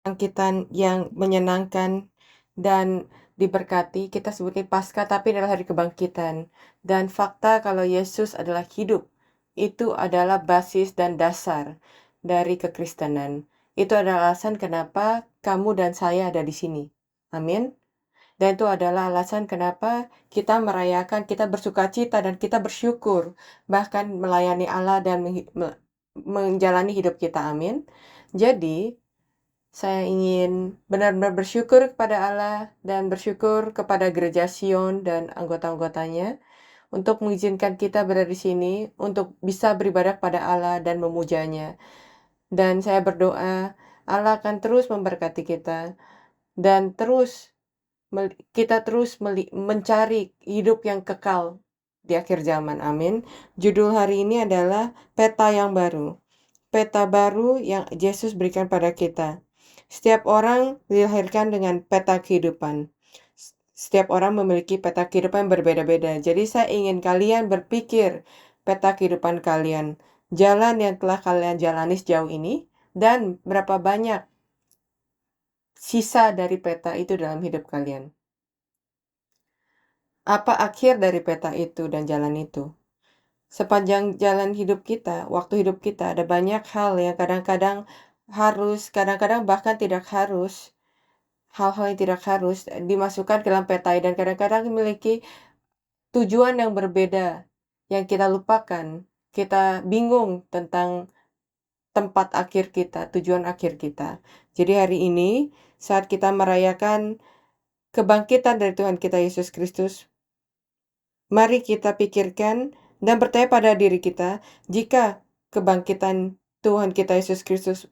Kebangkitan yang menyenangkan dan diberkati, kita sebutnya Paskah, tapi adalah hari kebangkitan. Dan fakta kalau Yesus adalah hidup, itu adalah basis dan dasar dari kekristenan. Itu adalah alasan kenapa kamu dan saya ada di sini. Amin. Dan itu adalah alasan kenapa kita merayakan, kita bersukacita dan kita bersyukur, bahkan melayani Allah dan menjalani hidup kita. Amin. Jadi, saya ingin benar-benar bersyukur kepada Allah dan bersyukur kepada Gereja Sion dan anggota-anggotanya untuk mengizinkan kita berada di sini untuk bisa beribadah kepada Allah dan memujanya. Dan saya berdoa Allah akan terus memberkati kita dan kita terus mencari hidup yang kekal di akhir zaman. Amin. Judul hari ini adalah peta yang baru. Peta baru yang Yesus berikan pada kita. Setiap orang dilahirkan dengan peta kehidupan. Setiap orang memiliki peta kehidupan yang berbeda-beda. Jadi saya ingin kalian berpikir peta kehidupan kalian. Jalan yang telah kalian jalani sejauh ini. Dan berapa banyak sisa dari peta itu dalam hidup kalian. Apa akhir dari peta itu dan jalan itu? Sepanjang jalan hidup kita, waktu hidup kita, ada banyak hal yang kadang-kadang harus, kadang-kadang bahkan tidak harus, hal-hal yang tidak harus dimasukkan ke dalam peta dan kadang-kadang memiliki tujuan yang berbeda yang kita lupakan. Kita bingung tentang tempat akhir kita, tujuan akhir kita. Jadi hari ini saat kita merayakan kebangkitan dari Tuhan kita Yesus Kristus, mari kita pikirkan dan bertanya pada diri kita, jika kebangkitan Tuhan kita Yesus Kristus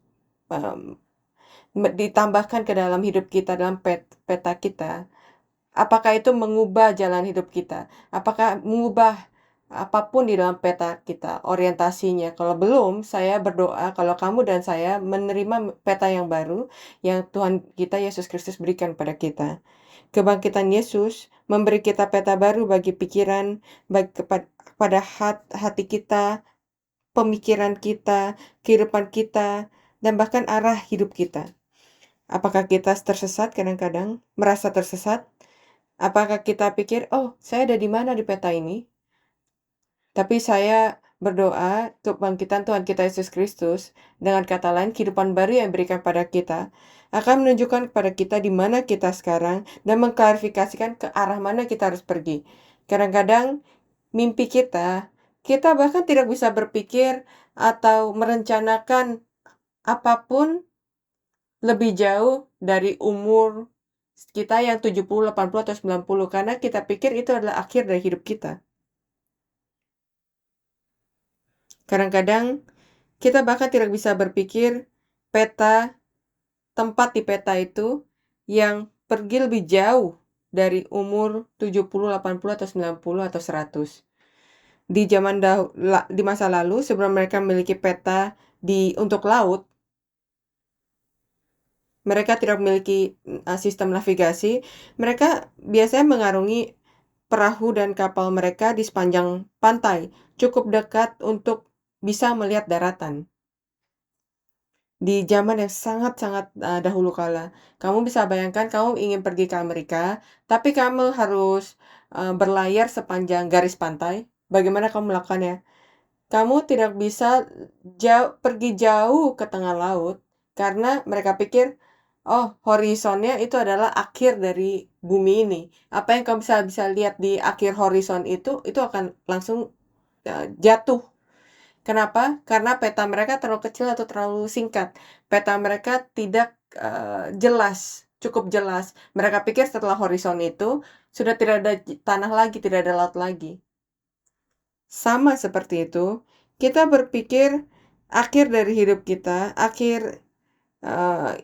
ditambahkan ke dalam hidup kita, dalam peta kita, apakah itu mengubah jalan hidup kita? Apakah mengubah apapun di dalam peta kita, orientasinya? Kalau belum, saya berdoa kalau kamu dan saya menerima peta yang baru yang Tuhan kita Yesus Kristus berikan pada kita. Kebangkitan Yesus memberi kita peta baru bagi pikiran, bagi kepada hati kita, pemikiran kita, kehidupan kita, dan bahkan arah hidup kita. Apakah kita tersesat kadang-kadang? Merasa tersesat? Apakah kita pikir, oh, saya ada di mana di peta ini? Tapi saya berdoa kebangkitan Tuhan kita Yesus Kristus, dengan kata lain kehidupan baru yang diberikan pada kita, akan menunjukkan kepada kita di mana kita sekarang dan mengklarifikasikan ke arah mana kita harus pergi. Kadang-kadang mimpi kita bahkan tidak bisa berpikir atau merencanakan apapun lebih jauh dari umur kita yang 70, 80, atau 90, karena kita pikir itu adalah akhir dari hidup kita. Kadang-kadang kita bahkan tidak bisa berpikir tempat di peta itu yang pergi lebih jauh dari umur 70, 80, atau 90, atau 100. Di masa lalu, sebelum mereka memiliki peta untuk laut, mereka tidak memiliki sistem navigasi. Mereka biasanya mengarungi perahu dan kapal mereka di sepanjang pantai, cukup dekat untuk bisa melihat daratan. Di zaman yang sangat-sangat dahulu kala, kamu bisa bayangkan kamu ingin pergi ke Amerika, tapi kamu harus berlayar sepanjang garis pantai. Bagaimana kamu melakukannya? Kamu tidak bisa pergi jauh ke tengah laut, karena mereka pikir, oh, horizonnya itu adalah akhir dari bumi ini. Apa yang kamu bisa lihat di akhir horizon itu akan langsung jatuh. Kenapa? Karena peta mereka terlalu kecil atau terlalu singkat. Peta mereka tidak cukup jelas. Mereka pikir setelah horizon itu sudah tidak ada tanah lagi, tidak ada laut lagi. Sama seperti itu, kita berpikir akhir dari hidup kita, akhir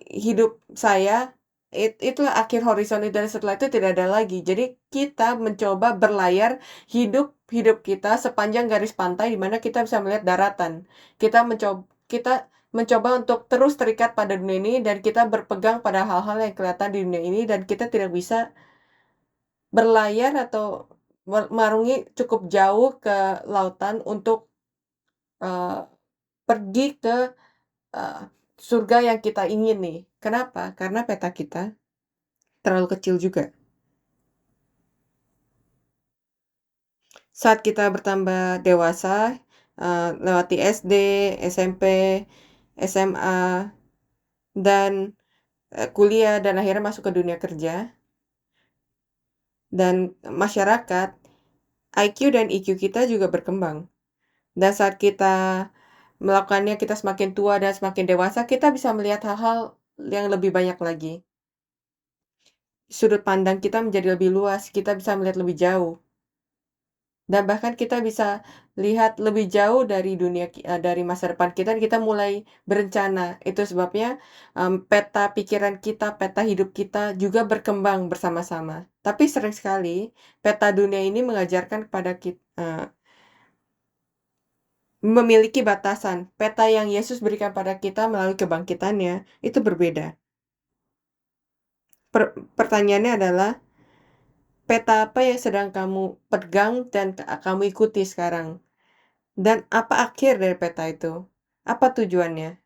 hidup saya, itulah akhir horizon itu, dan setelah itu tidak ada lagi. Jadi kita mencoba berlayar hidup kita sepanjang garis pantai di mana kita bisa melihat daratan. Kita mencoba untuk terus terikat pada dunia ini dan kita berpegang pada hal-hal yang kelihatan di dunia ini dan kita tidak bisa berlayar atau mengarungi cukup jauh ke lautan untuk pergi ke surga yang kita ingin nih. Kenapa? Karena peta kita terlalu kecil juga. Saat kita bertambah dewasa, lewati SD, SMP, SMA, dan, kuliah dan akhirnya masuk ke dunia kerja dan masyarakat, IQ dan EQ kita juga berkembang. Dan saat kita melakukannya, kita semakin tua dan semakin dewasa, kita bisa melihat hal-hal yang lebih banyak lagi. Sudut pandang kita menjadi lebih luas, kita bisa melihat lebih jauh. Dan bahkan kita bisa lihat lebih jauh dari dari masa depan kita, dan kita mulai berencana. Itu sebabnya, peta pikiran kita, peta hidup kita juga berkembang bersama-sama. Tapi sering sekali peta dunia ini mengajarkan kepada memiliki batasan. Peta yang Yesus berikan pada kita melalui kebangkitannya, itu berbeda. Pertanyaannya adalah, peta apa yang sedang kamu pegang dan kamu ikuti sekarang? Dan apa akhir dari peta itu? Apa tujuannya?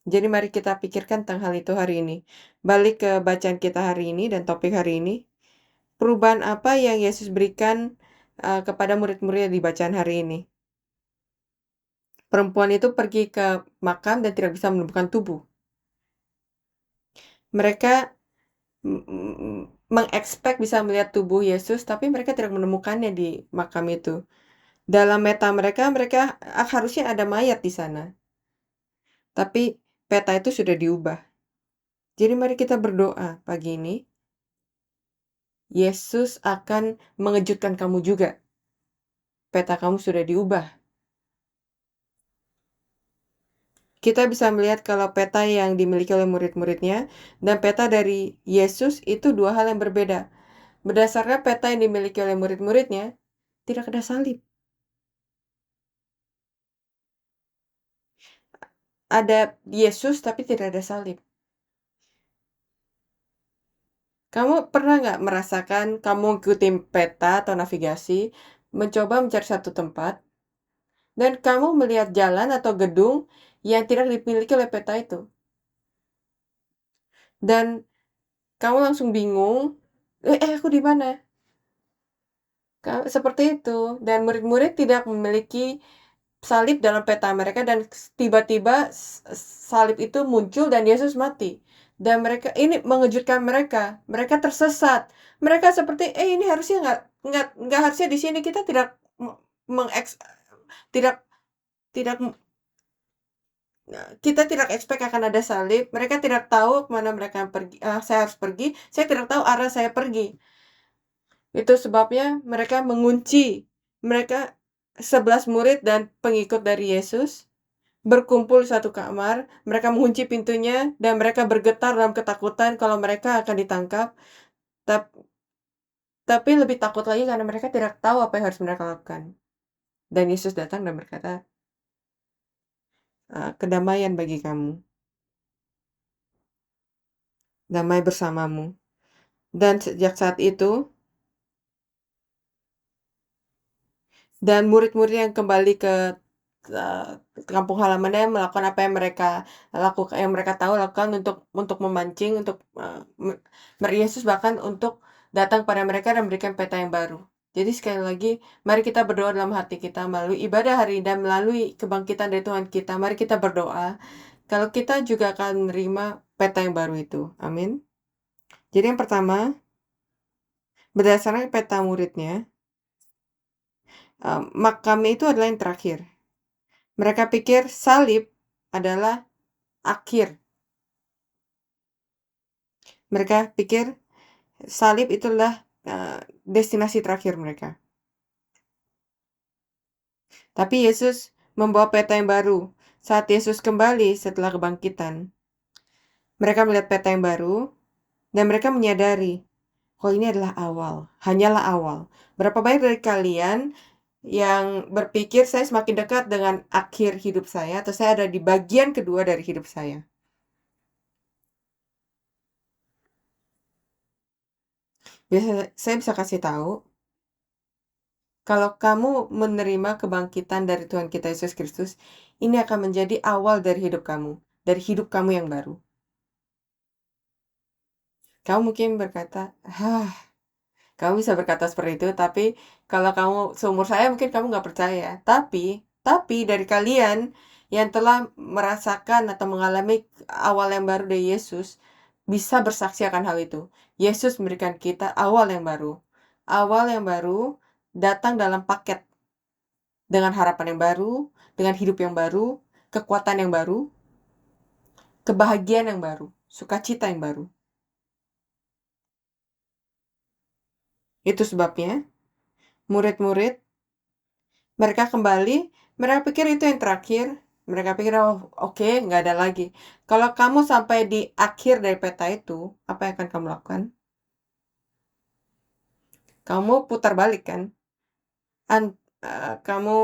Jadi mari kita pikirkan tentang hal itu hari ini. Balik ke bacaan kita hari ini dan topik hari ini. Perubahan apa yang Yesus berikan kepada murid-muridnya di bacaan hari ini? Perempuan itu pergi ke makam dan tidak bisa menemukan tubuh. Mereka mengekspek bisa melihat tubuh Yesus, tapi mereka tidak menemukannya di makam itu. Dalam meta mereka, mereka harusnya ada mayat di sana. Tapi peta itu sudah diubah. Jadi mari kita berdoa pagi ini. Yesus akan mengejutkan kamu juga. Peta kamu sudah diubah. Kita bisa melihat kalau peta yang dimiliki oleh murid-muridnya dan peta dari Yesus itu dua hal yang berbeda. Berdasarkan peta yang dimiliki oleh murid-muridnya, tidak ada salib. Ada Yesus tapi tidak ada salib. Kamu pernah nggak merasakan kamu ikutin peta atau navigasi, mencoba mencari satu tempat, dan kamu melihat jalan atau gedung yang tidak dimiliki oleh peta itu? Dan kamu langsung bingung, aku di mana? Seperti itu. Dan murid-murid tidak memiliki salib dalam peta mereka dan tiba-tiba salib itu muncul dan Yesus mati. Dan mereka ini mengejutkan mereka. Mereka tersesat. Mereka seperti ini harusnya nggak harusnya di sini, kita tidak mengeks tidak tidak kita tidak expect akan ada salib. Mereka tidak tahu kemana mereka pergi. Saya harus pergi. Saya tidak tahu arah saya pergi. Itu sebabnya mereka mengunci. Mereka 11 murid dan pengikut dari Yesus berkumpul di satu kamar, mereka mengunci pintunya dan mereka bergetar dalam ketakutan kalau mereka akan ditangkap. Tapi lebih takut lagi karena mereka tidak tahu apa yang harus mereka lakukan. Dan Yesus datang dan berkata, kedamaian bagi kamu, damai bersamamu. Dan sejak saat itu, dan murid-murid yang kembali ke kampung halamannya melakukan apa yang mereka lakukan, yang mereka tahu lakukan untuk memancing, untuk Yesus bahkan untuk datang pada mereka dan memberikan peta yang baru. Jadi sekali lagi, mari kita berdoa dalam hati kita melalui ibadah hari dan melalui kebangkitan dari Tuhan kita. Mari kita berdoa kalau kita juga akan menerima peta yang baru itu. Amin. Jadi yang pertama, berdasarkan peta muridnya, makam itu adalah yang terakhir. Mereka pikir salib adalah akhir. Mereka pikir salib itulah destinasi terakhir mereka. Tapi Yesus membawa peta yang baru. Saat Yesus kembali setelah kebangkitan, mereka melihat peta yang baru dan mereka menyadari, oh ini adalah awal, hanyalah awal. Berapa banyak dari kalian yang berpikir saya semakin dekat dengan akhir hidup saya atau saya ada di bagian kedua dari hidup saya? Saya bisa kasih tahu, kalau kamu menerima kebangkitan dari Tuhan kita Yesus Kristus, ini akan menjadi awal dari hidup kamu. dari hidup kamu yang baru. Kamu mungkin berkata, kamu bisa berkata seperti itu, tapi kalau kamu seumur saya mungkin kamu nggak percaya. Tapi dari kalian yang telah merasakan atau mengalami awal yang baru dari Yesus, bisa bersaksi akan hal itu. Yesus memberikan kita awal yang baru. Awal yang baru datang dalam paket dengan harapan yang baru, dengan hidup yang baru, kekuatan yang baru, kebahagiaan yang baru, sukacita yang baru. Itu sebabnya murid-murid mereka kembali, mereka pikir itu yang terakhir. Mereka pikir, oh oke, nggak ada lagi. Kalau kamu sampai di akhir dari peta itu, apa yang akan kamu lakukan? Kamu putar balik kan? Kamu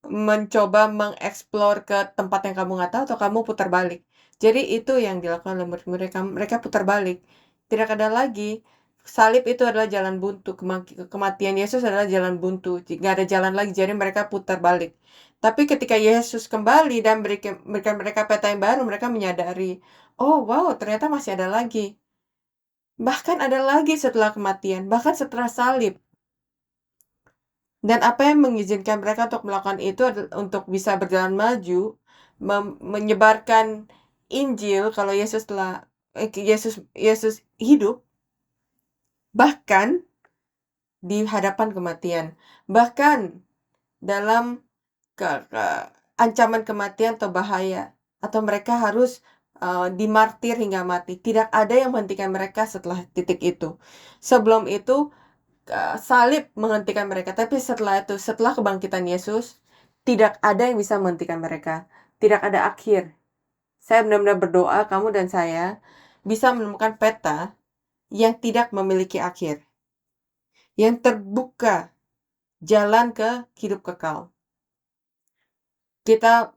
mencoba mengeksplor ke tempat yang kamu nggak tahu, atau kamu putar balik. Jadi itu yang dilakukan oleh murid-murid. Mereka putar balik. Tidak ada lagi. Salib itu adalah jalan buntu. Kematian Yesus adalah jalan buntu. Nggak ada jalan lagi. Jadi mereka putar balik. Tapi ketika Yesus kembali dan berikan mereka peta yang baru, mereka menyadari, oh wow, ternyata masih ada lagi. Bahkan ada lagi setelah kematian. Bahkan setelah salib. Dan apa yang mengizinkan mereka untuk melakukan itu adalah untuk bisa berjalan maju, menyebarkan Injil kalau Yesus hidup, bahkan di hadapan kematian, bahkan dalam ancaman kematian atau bahaya, atau mereka harus dimartir hingga mati. Tidak ada yang menghentikan mereka setelah titik itu. Sebelum itu salib menghentikan mereka, tapi setelah kebangkitan Yesus, tidak ada yang bisa menghentikan mereka. Tidak ada akhir. Saya benar-benar berdoa kamu dan saya bisa menemukan peta yang tidak memiliki akhir, yang terbuka jalan ke hidup kekal. Kita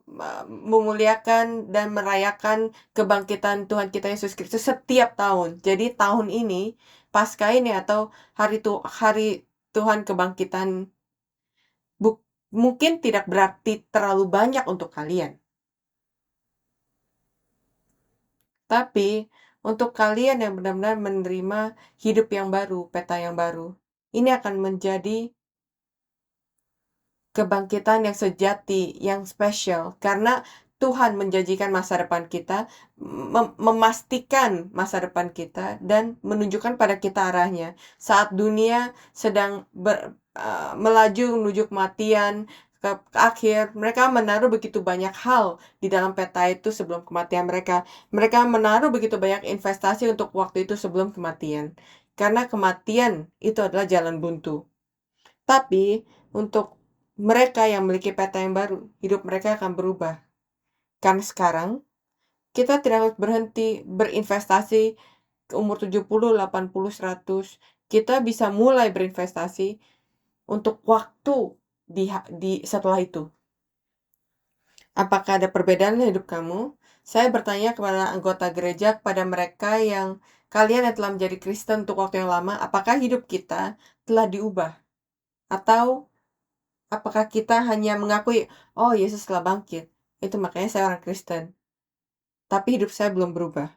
memuliakan dan merayakan kebangkitan Tuhan kita Yesus Kristus setiap tahun. Jadi tahun ini, Paskah ini atau hari Tuhan kebangkitan, mungkin tidak berarti terlalu banyak untuk kalian. Tapi untuk kalian yang benar-benar menerima hidup yang baru, peta yang baru, ini akan menjadi kebangkitan yang sejati, yang spesial. Karena Tuhan menjanjikan masa depan kita, memastikan masa depan kita, dan menunjukkan pada kita arahnya. Saat dunia sedang melaju menuju kematian, ke akhir, mereka menaruh begitu banyak hal di dalam peta itu sebelum kematian mereka. Mereka menaruh begitu banyak investasi untuk waktu itu sebelum kematian. Karena kematian itu adalah jalan buntu. Tapi untuk mereka yang memiliki peta yang baru, hidup mereka akan berubah. Karena sekarang kita tidak harus berhenti berinvestasi ke umur 70, 80, 100. Kita bisa mulai berinvestasi untuk waktu di setelah itu. Apakah ada perbedaan dalam hidup kamu? Saya bertanya kepada anggota gereja, kepada mereka yang kalian yang telah menjadi Kristen untuk waktu yang lama, apakah hidup kita telah diubah? Atau apakah kita hanya mengakui, oh Yesus telah bangkit, itu makanya saya orang Kristen, tapi hidup saya belum berubah?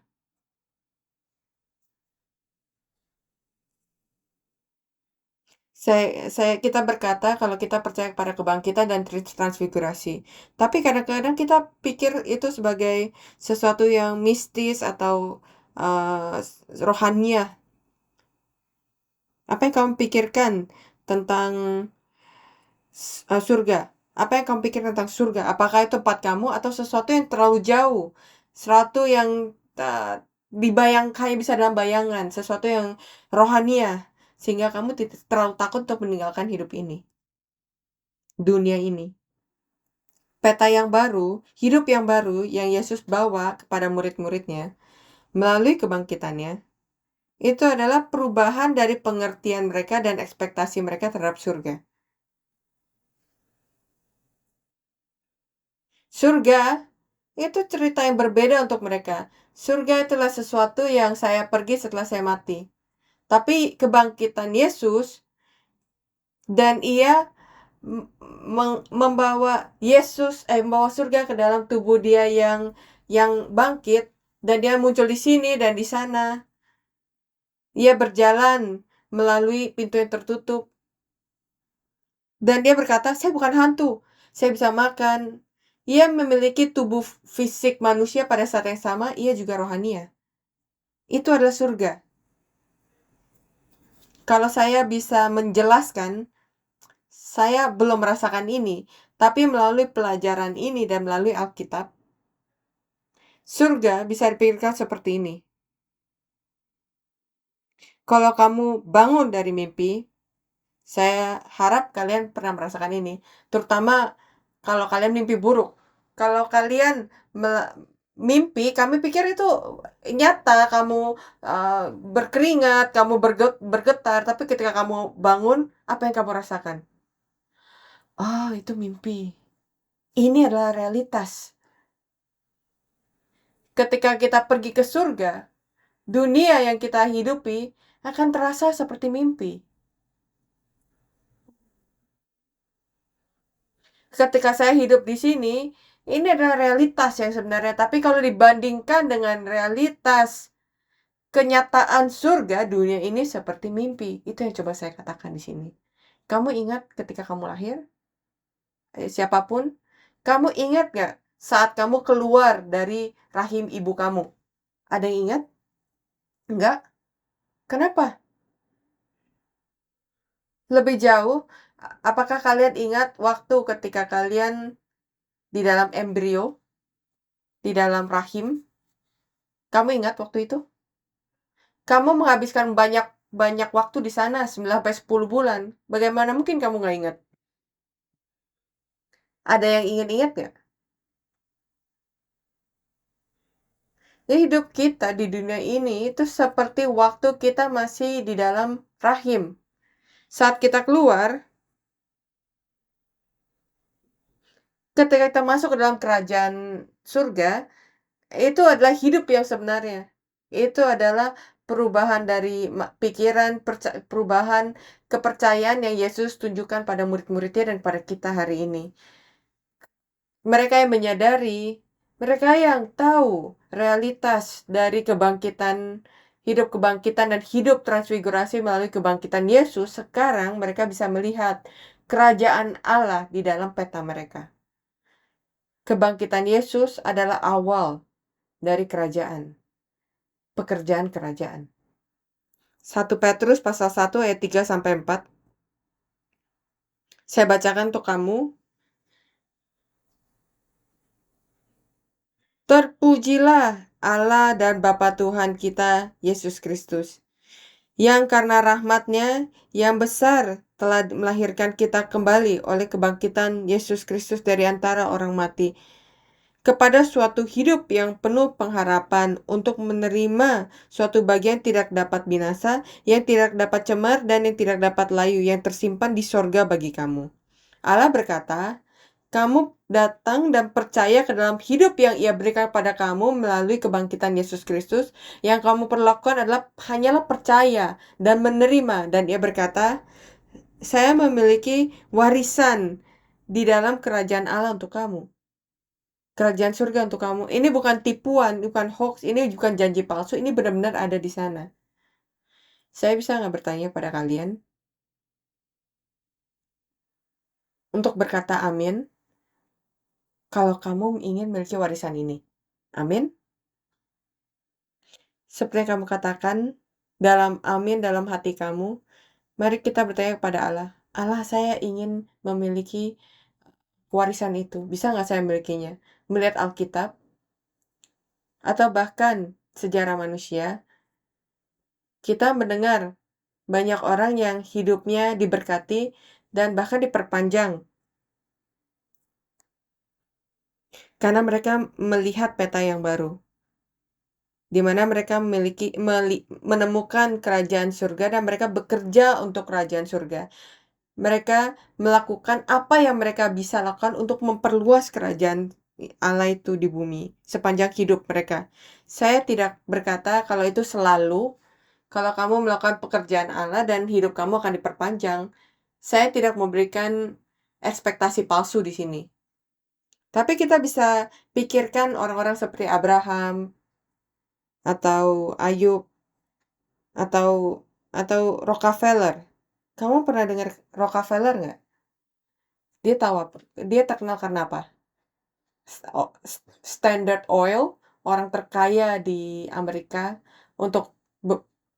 Kita berkata kalau kita percaya pada kebangkitan dan transfigurasi. Tapi kadang-kadang kita pikir itu sebagai sesuatu yang mistis atau uh, rohaniah. Apa yang kamu pikirkan tentang surga? Apa yang kamu pikir tentang surga? Apakah itu tempat kamu atau sesuatu yang terlalu jauh? Sesuatu yang hanya bisa dalam bayangan, sesuatu yang rohaniah, sehingga kamu tidak terlalu takut untuk meninggalkan hidup ini, dunia ini. Peta yang baru, hidup yang baru yang Yesus bawa kepada murid-muridnya melalui kebangkitannya, itu adalah perubahan dari pengertian mereka dan ekspektasi mereka terhadap surga. Surga itu cerita yang berbeda untuk mereka. Surga itulah sesuatu yang saya pergi setelah saya mati. Tapi kebangkitan Yesus, dan ia membawa surga ke dalam tubuh dia yang bangkit, dan dia muncul di sini dan di sana. Ia berjalan melalui pintu yang tertutup. Dan dia berkata, "Saya bukan hantu, saya bisa makan." Ia memiliki tubuh fisik manusia pada saat yang sama, ia juga rohania. Itu adalah surga. Kalau saya bisa menjelaskan, saya belum merasakan ini, tapi melalui pelajaran ini dan melalui Alkitab, surga bisa dipikirkan seperti ini. Kalau kamu bangun dari mimpi, saya harap kalian pernah merasakan ini, terutama kalau kalian mimpi buruk. Kalau kalian mimpi, kami pikir itu nyata, kamu berkeringat, kamu bergetar, tapi ketika kamu bangun, apa yang kamu rasakan? Oh, itu mimpi. Ini adalah realitas. Ketika kita pergi ke surga, dunia yang kita hidupi akan terasa seperti mimpi. Ketika saya hidup di sini, ini adalah realitas yang sebenarnya. Tapi kalau dibandingkan dengan realitas kenyataan surga, dunia ini seperti mimpi. Itu yang coba saya katakan di sini. Kamu ingat ketika kamu lahir? Siapapun, kamu ingat gak saat kamu keluar dari rahim ibu kamu? Ada yang ingat? Enggak? Kenapa? Lebih jauh, apakah kalian ingat waktu ketika kalian di dalam embrio, di dalam rahim? Kamu ingat waktu itu? Kamu menghabiskan banyak waktu di sana, 9 sampai 10 bulan. Bagaimana mungkin kamu nggak ingat? Ada yang ingat nggak? Jadi hidup kita di dunia ini itu seperti waktu kita masih di dalam rahim. Saat kita keluar, ketika kita masuk ke dalam kerajaan surga, itu adalah hidup yang sebenarnya. Itu adalah perubahan dari pikiran, perubahan kepercayaan yang Yesus tunjukkan pada murid-muridnya dan pada kita hari ini. Mereka yang menyadari, mereka yang tahu realitas dari hidup kebangkitan dan hidup transfigurasi melalui kebangkitan Yesus, sekarang mereka bisa melihat kerajaan Allah di dalam peta mereka. Kebangkitan Yesus adalah awal dari pekerjaan kerajaan. 1 Petrus pasal 1 ayat 3-4. Saya bacakan untuk kamu. Terpujilah Allah dan Bapa Tuhan kita, Yesus Kristus, yang karena rahmat-Nya yang besar telah melahirkan kita kembali oleh kebangkitan Yesus Kristus dari antara orang mati, kepada suatu hidup yang penuh pengharapan untuk menerima suatu bagian tidak dapat binasa, yang tidak dapat cemar, dan yang tidak dapat layu, yang tersimpan di sorga bagi kamu. Allah berkata, kamu datang dan percaya ke dalam hidup yang Ia berikan pada kamu melalui kebangkitan Yesus Kristus. Yang kamu perlu lakukan adalah hanyalah percaya dan menerima. Dan Ia berkata, saya memiliki warisan di dalam kerajaan Allah untuk kamu. Kerajaan surga untuk kamu. Ini bukan tipuan, bukan hoax, ini bukan janji palsu, ini benar-benar ada di sana. Saya bisa nggak bertanya pada kalian untuk berkata amin kalau kamu ingin memiliki warisan ini? Amin. Seperti yang kamu katakan dalam amin dalam hati kamu, mari kita bertanya kepada Allah. Allah, saya ingin memiliki warisan itu. Bisa nggak saya memilikinya? Melihat Alkitab, atau bahkan sejarah manusia, kita mendengar banyak orang yang hidupnya diberkati dan bahkan diperpanjang. Karena mereka melihat peta yang baru, di mana mereka menemukan kerajaan surga dan mereka bekerja untuk kerajaan surga. Mereka melakukan apa yang mereka bisa lakukan untuk memperluas kerajaan Allah itu di bumi sepanjang hidup mereka. Saya tidak berkata kalau itu selalu, kalau kamu melakukan pekerjaan Allah dan hidup kamu akan diperpanjang. Saya tidak memberikan ekspektasi palsu di sini. Tapi kita bisa pikirkan orang-orang seperti Abraham atau Ayub atau Rockefeller. Kamu pernah dengar Rockefeller nggak? Dia tahu apa? Dia terkenal karena apa? Standard Oil, orang terkaya di Amerika untuk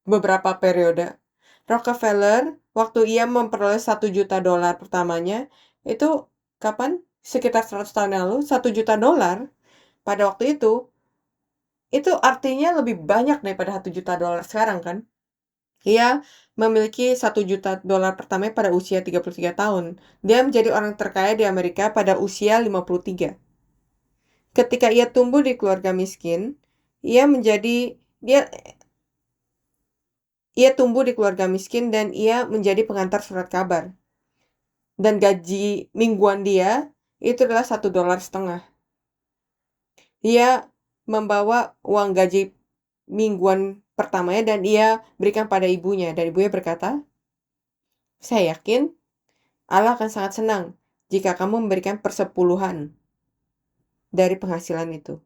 beberapa periode. Rockefeller, waktu ia memperoleh $1 juta pertamanya, itu kapan? Sekitar 100 tahun yang lalu, $1 juta pada waktu itu artinya lebih banyak daripada $1 juta sekarang kan? Ia memiliki $1 juta pertama pada usia 33 tahun. Dia menjadi orang terkaya di Amerika pada usia 53. Ketika ia tumbuh di keluarga miskin, ia menjadi dia ia tumbuh di keluarga miskin dan ia menjadi pengantar surat kabar. Dan gaji mingguan dia itu adalah $1,5. Ia membawa uang gaji mingguan pertamanya dan ia berikan pada ibunya. Dan ibunya berkata, saya yakin Allah akan sangat senang jika kamu memberikan persepuluhan dari penghasilan itu.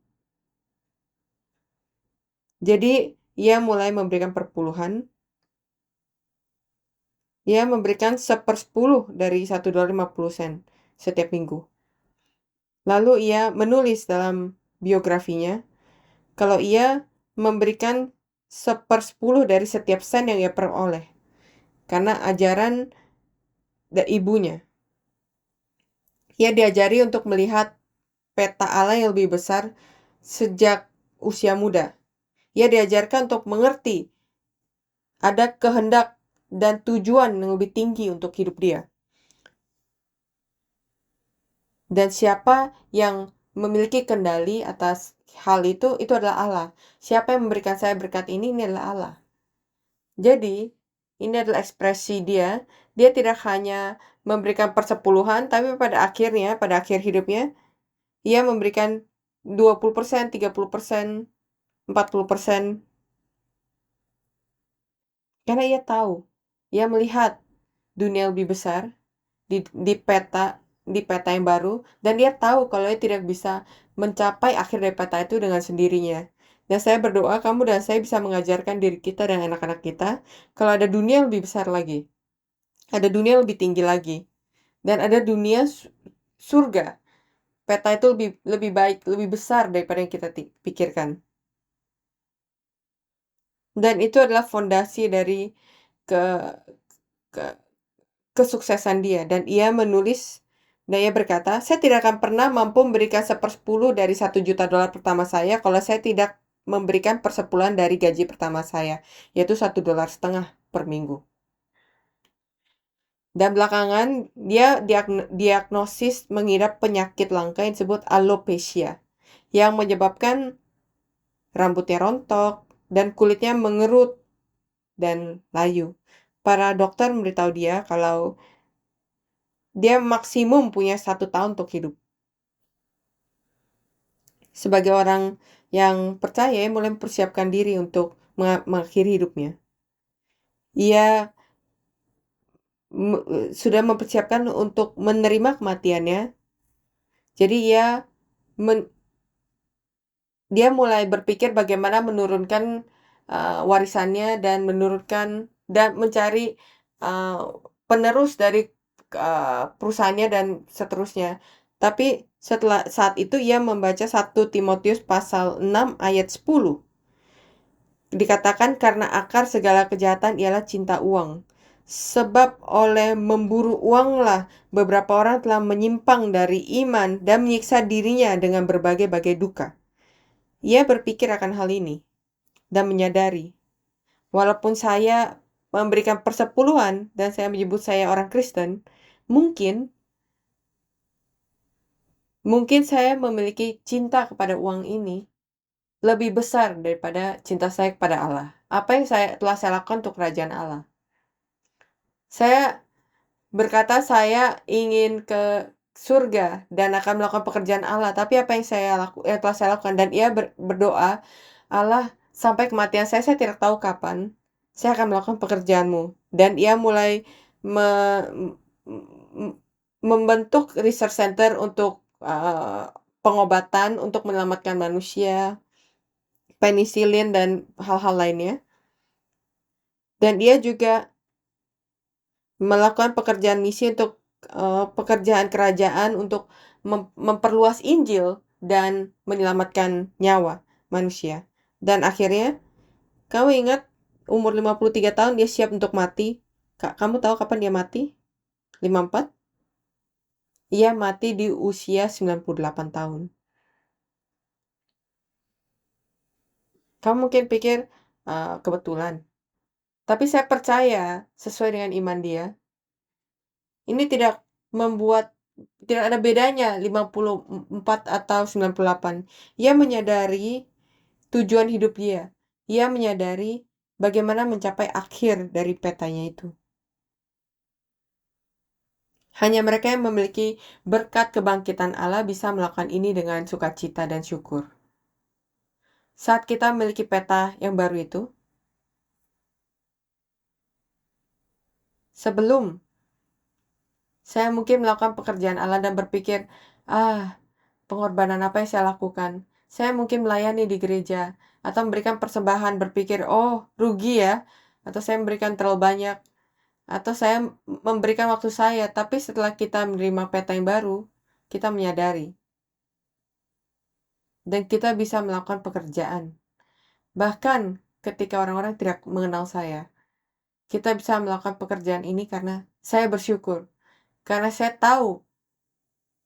Jadi, ia mulai memberikan perpuluhan. Ia memberikan 1/10 dari $1.50 setiap minggu. Lalu ia menulis dalam biografinya, kalau ia memberikan 1/10 dari setiap sen yang ia peroleh. Karena ajaran ibunya. Ia diajari untuk melihat peta Allah yang lebih besar sejak usia muda. Ia diajarkan untuk mengerti ada kehendak dan tujuan yang lebih tinggi untuk hidup dia. Dan siapa yang memiliki kendali atas hal itu adalah Allah. Siapa yang memberikan saya berkat ini adalah Allah. Jadi, ini adalah ekspresi dia. Dia tidak hanya memberikan persepuluhan, tapi pada akhirnya, pada akhir hidupnya, ia memberikan 20%, 30%, 40%. Karena ia tahu, ia melihat dunia lebih besar di peta yang baru, dan dia tahu kalau dia tidak bisa mencapai akhir dari peta itu dengan sendirinya. Dan saya berdoa kamu dan saya bisa mengajarkan diri kita dan anak-anak kita kalau ada dunia yang lebih besar lagi. Ada dunia yang lebih tinggi lagi. Dan ada dunia surga. Peta itu lebih baik, lebih besar daripada yang kita pikirkan. Dan itu adalah fondasi dari ke kesuksesan dia. Dan ia menulis dan ia berkata, saya tidak akan pernah mampu memberikan 1/10 dari $1 juta pertama saya kalau saya tidak memberikan persepuluhan dari gaji pertama saya, yaitu $1,5 per minggu. Dan belakangan dia diagnosis mengidap penyakit langka yang disebut alopecia, yang menyebabkan rambutnya rontok dan kulitnya mengerut dan layu. Para dokter memberitahu dia kalau dia maksimum punya 1 tahun untuk hidup. Sebagai orang yang percaya, ia mulai mempersiapkan diri untuk mengakhiri hidupnya. Ia sudah mempersiapkan untuk menerima kematiannya. Jadi dia mulai berpikir bagaimana menurunkan warisannya dan mencari penerus dari perusahaannya dan seterusnya. Tapi saat itu ia membaca 1 Timotius pasal 6 ayat 10. Dikatakan karena akar segala kejahatan ialah cinta uang. Sebab oleh memburu uanglah beberapa orang telah menyimpang dari iman dan menyiksa dirinya dengan berbagai-bagai duka. Ia berpikir akan hal ini dan menyadari, walaupun saya memberikan persepuluhan dan saya menyebut saya orang Kristen, mungkin saya memiliki cinta kepada uang ini lebih besar daripada cinta saya kepada Allah. Apa yang telah saya lakukan untuk kerajaan Allah? Saya berkata saya ingin ke surga dan akan melakukan pekerjaan Allah, tapi apa yang telah saya lakukan? Dan ia berdoa, Allah, sampai kematian saya tidak tahu kapan saya akan melakukan pekerjaanmu. Dan ia mulai membentuk research center untuk, pengobatan untuk menyelamatkan manusia, penisilin dan hal-hal lainnya. Dan dia juga melakukan pekerjaan misi untuk, pekerjaan kerajaan untuk memperluas Injil dan menyelamatkan nyawa manusia. Dan akhirnya, kamu ingat umur 53 tahun dia siap untuk mati. Kamu tahu kapan dia mati? 54? Ia mati di usia 98 tahun. Kamu mungkin pikir, kebetulan. Tapi saya percaya, sesuai dengan iman dia, ini tidak ada bedanya 54 atau 98. Ia menyadari tujuan hidup dia. Ia menyadari bagaimana mencapai akhir dari petanya itu. Hanya mereka yang memiliki berkat kebangkitan Allah bisa melakukan ini dengan sukacita dan syukur. Saat kita memiliki peta yang baru itu, sebelum saya mungkin melakukan pekerjaan Allah dan berpikir, pengorbanan apa yang saya lakukan? Saya mungkin melayani di gereja atau memberikan persembahan berpikir, oh rugi ya, atau saya memberikan terlalu banyak, atau saya memberikan waktu saya. Tapi setelah kita menerima peta yang baru, kita menyadari dan kita bisa melakukan pekerjaan. Bahkan ketika orang-orang tidak mengenal saya, kita bisa melakukan pekerjaan ini karena saya bersyukur. Karena saya tahu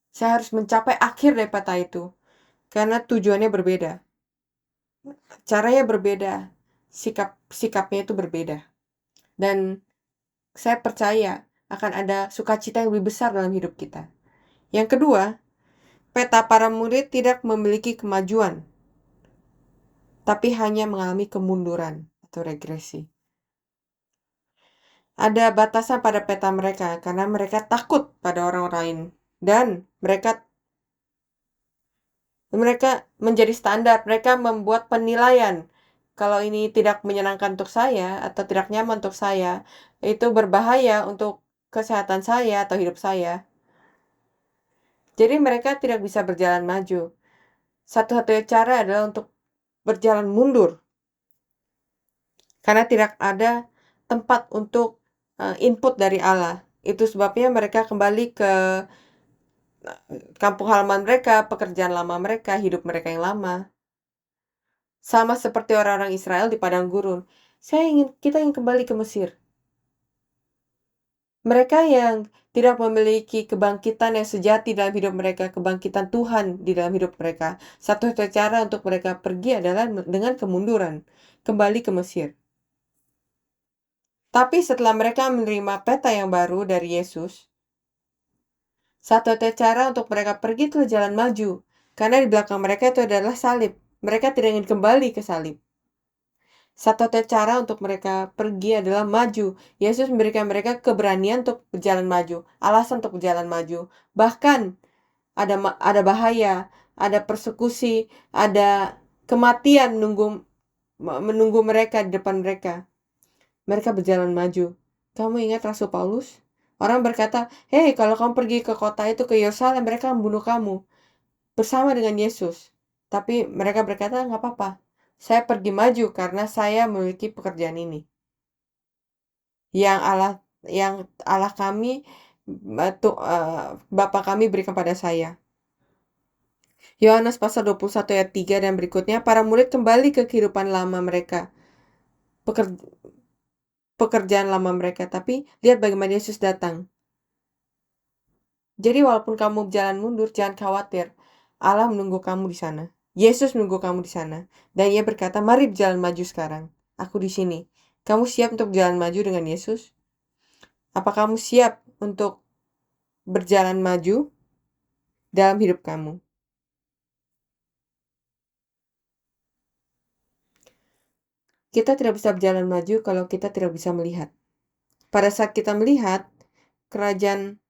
saya harus mencapai akhir dari peta itu. Karena tujuannya berbeda. Caranya berbeda. Sikapnya itu berbeda. Dan saya percaya akan ada sukacita yang lebih besar dalam hidup kita. Yang kedua, peta para murid tidak memiliki kemajuan, tapi hanya mengalami kemunduran atau regresi. Ada batasan pada peta mereka karena mereka takut pada orang lain. Dan mereka menjadi standar, mereka membuat penilaian. Kalau ini tidak menyenangkan untuk saya atau tidak nyaman untuk saya, itu berbahaya untuk kesehatan saya atau hidup saya. Jadi mereka tidak bisa berjalan maju. Satu-satunya cara adalah untuk berjalan mundur. Karena tidak ada tempat untuk input dari Allah. Itu sebabnya mereka kembali ke kampung halaman mereka, pekerjaan lama mereka, hidup mereka yang lama. Sama seperti orang-orang Israel di padang gurun. Kita ingin kembali ke Mesir. Mereka yang tidak memiliki kebangkitan yang sejati dalam hidup mereka, kebangkitan Tuhan di dalam hidup mereka. Satu-satunya cara untuk mereka pergi adalah dengan kemunduran, kembali ke Mesir. Tapi setelah mereka menerima peta yang baru dari Yesus, satu-satunya cara untuk mereka pergi itu jalan maju. Karena di belakang mereka itu adalah salib. Mereka tidak ingin kembali ke salib. Satu-satunya cara untuk mereka pergi adalah maju. Yesus memberikan mereka keberanian untuk berjalan maju, alasan untuk berjalan maju. Bahkan ada bahaya, ada persekusi, ada kematian menunggu mereka di depan mereka. Mereka berjalan maju. Kamu ingat Rasul Paulus? Orang berkata, "Hei, kalau kamu pergi ke kota itu, ke Yerusalem, mereka membunuh kamu." Bersama dengan Yesus. Tapi mereka berkata, "Nggak apa-apa. Saya pergi maju karena saya memiliki pekerjaan ini. Yang Allah kami, Bapa kami berikan pada saya." Yohanes pasal 21 ayat 3 dan berikutnya, para murid kembali ke kehidupan lama mereka. Pekerjaan lama mereka. Tapi lihat bagaimana Yesus datang. Jadi walaupun kamu jalan mundur, jangan khawatir. Allah menunggu kamu di sana. Yesus menunggu kamu di sana. Dan ia berkata, mari berjalan maju sekarang. Aku di sini. Kamu siap untuk berjalan maju dengan Yesus? Apa kamu siap untuk berjalan maju dalam hidup kamu? Kita tidak bisa berjalan maju kalau kita tidak bisa melihat. Pada saat kita melihat kerajaan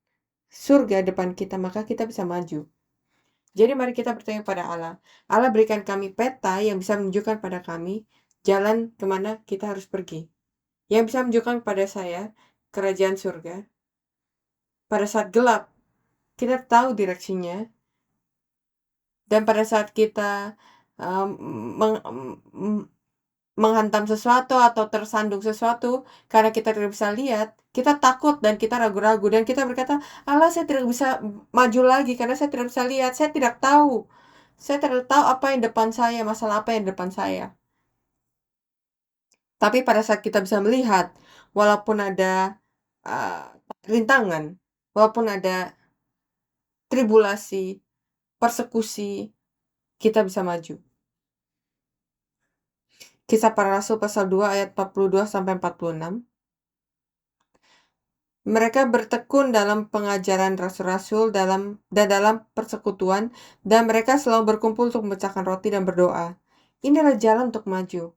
surga depan kita, maka kita bisa maju. Jadi mari kita bertanya pada Allah. Allah berikan kami peta yang bisa menunjukkan pada kami jalan kemana kita harus pergi. Yang bisa menunjukkan pada saya kerajaan surga. Pada saat gelap, kita tahu direksinya, dan pada saat kita, meng menghantam sesuatu atau tersandung sesuatu karena kita tidak bisa lihat, kita takut dan kita ragu-ragu dan kita berkata, "Allah, saya tidak bisa maju lagi karena saya tidak bisa lihat, saya tidak tahu. Saya tidak tahu apa yang depan saya, masalah apa yang depan saya." Tapi pada saat kita bisa melihat, walaupun ada, eee, rintangan, walaupun ada tribulasi, persekusi, kita bisa maju. Kisah Para Rasul pasal 2 ayat 42-46. Mereka bertekun dalam pengajaran rasul-rasul dan dalam persekutuan, dan mereka selalu berkumpul untuk memecahkan roti dan berdoa. Ini adalah jalan untuk maju.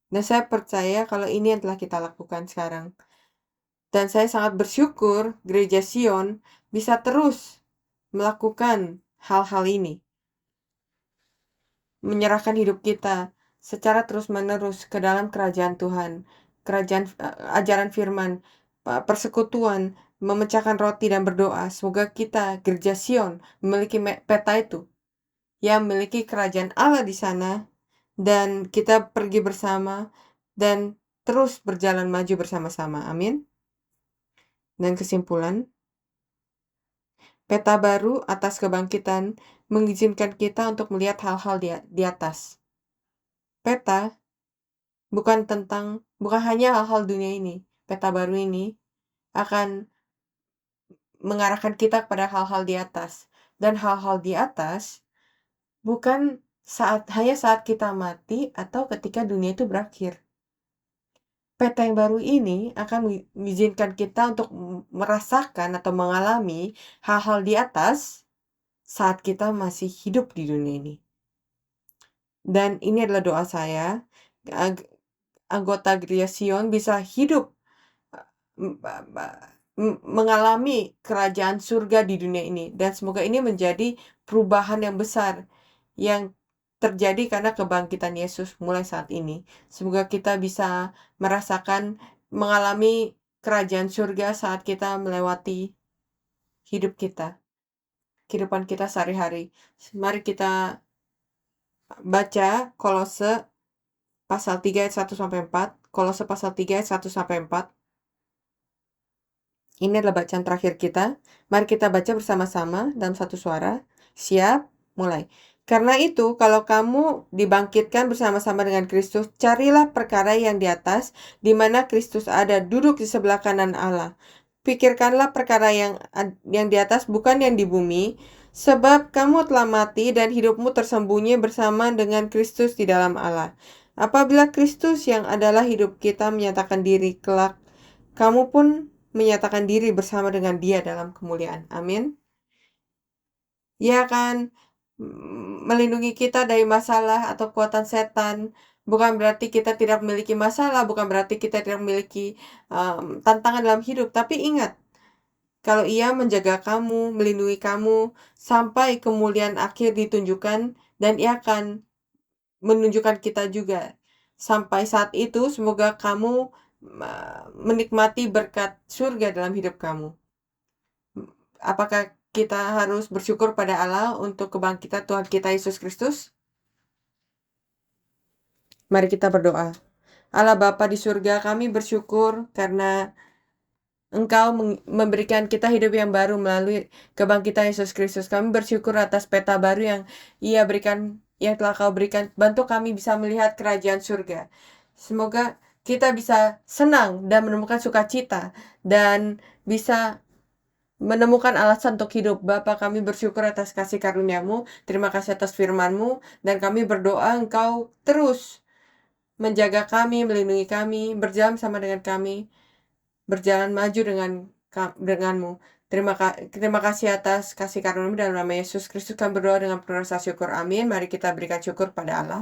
Dan saya percaya kalau ini yang telah kita lakukan sekarang. Dan saya sangat bersyukur Gereja Sion bisa terus melakukan hal-hal ini. Menyerahkan hidup kita secara terus-menerus ke dalam kerajaan Tuhan, ajaran firman, persekutuan, memecahkan roti dan berdoa. Semoga kita, Gereja Sion, memiliki peta itu, yang memiliki kerajaan Allah di sana, dan kita pergi bersama, dan terus berjalan maju bersama-sama. Amin. Dan kesimpulan, peta baru atas kebangkitan mengizinkan kita untuk melihat hal-hal di atas. Peta bukan hanya hal-hal dunia ini. Peta baru ini akan mengarahkan kita kepada hal-hal di atas. Dan hal-hal di atas bukan hanya saat kita mati atau ketika dunia itu berakhir. Peta yang baru ini akan mengizinkan kita untuk merasakan atau mengalami hal-hal di atas saat kita masih hidup di dunia ini. Dan ini adalah doa saya, anggota Gereja Sion bisa hidup mengalami kerajaan surga di dunia ini, dan semoga ini menjadi perubahan yang besar yang terjadi karena kebangkitan Yesus mulai saat ini. Semoga kita bisa mengalami kerajaan surga saat kita melewati kehidupan kita sehari-hari. Mari kita baca Kolose pasal 3 ayat 1-4. Kolose pasal 3 ayat 1-4. Ini adalah bacaan terakhir kita. Mari kita baca bersama-sama dalam satu suara. Siap? Mulai. Karena itu, kalau kamu dibangkitkan bersama-sama dengan Kristus, carilah perkara yang di atas, di mana Kristus ada, duduk di sebelah kanan Allah. Pikirkanlah perkara yang di atas, bukan yang di bumi, sebab kamu telah mati dan hidupmu tersembunyi bersama dengan Kristus di dalam Allah. Apabila Kristus yang adalah hidup kita menyatakan diri kelak, kamu pun menyatakan diri bersama dengan Dia dalam kemuliaan. Amin. Ia akan melindungi kita dari masalah atau kuatan setan. Bukan berarti kita tidak memiliki masalah, bukan berarti kita tidak memiliki tantangan dalam hidup. Tapi ingat, kalau Ia menjaga kamu, melindungi kamu, sampai kemuliaan akhir ditunjukkan, dan Ia akan menunjukkan kita juga. Sampai saat itu, semoga kamu menikmati berkat surga dalam hidup kamu. Apakah kita harus bersyukur pada Allah untuk kebangkitan Tuhan kita Yesus Kristus? Mari kita berdoa. Allah Bapa di surga, kami bersyukur karena Engkau memberikan kita hidup yang baru melalui kebangkitan Yesus Kristus. Kami bersyukur atas peta baru yang yang telah Kau berikan. Bantu kami bisa melihat kerajaan surga. Semoga kita bisa senang dan menemukan sukacita dan bisa menemukan alasan untuk hidup. Bapa, kami bersyukur atas kasih karunia-Mu. Terima kasih atas firman-Mu. Dan kami berdoa Engkau terus menjaga kami, melindungi kami, berjalan sama dengan kami, berjalan maju dengan-Mu. Terima kasih atas kasih karunia-Mu dalam nama Yesus Kristus. Kami berdoa dengan penuh rasa syukur. Amin. Mari kita berikan syukur pada Allah.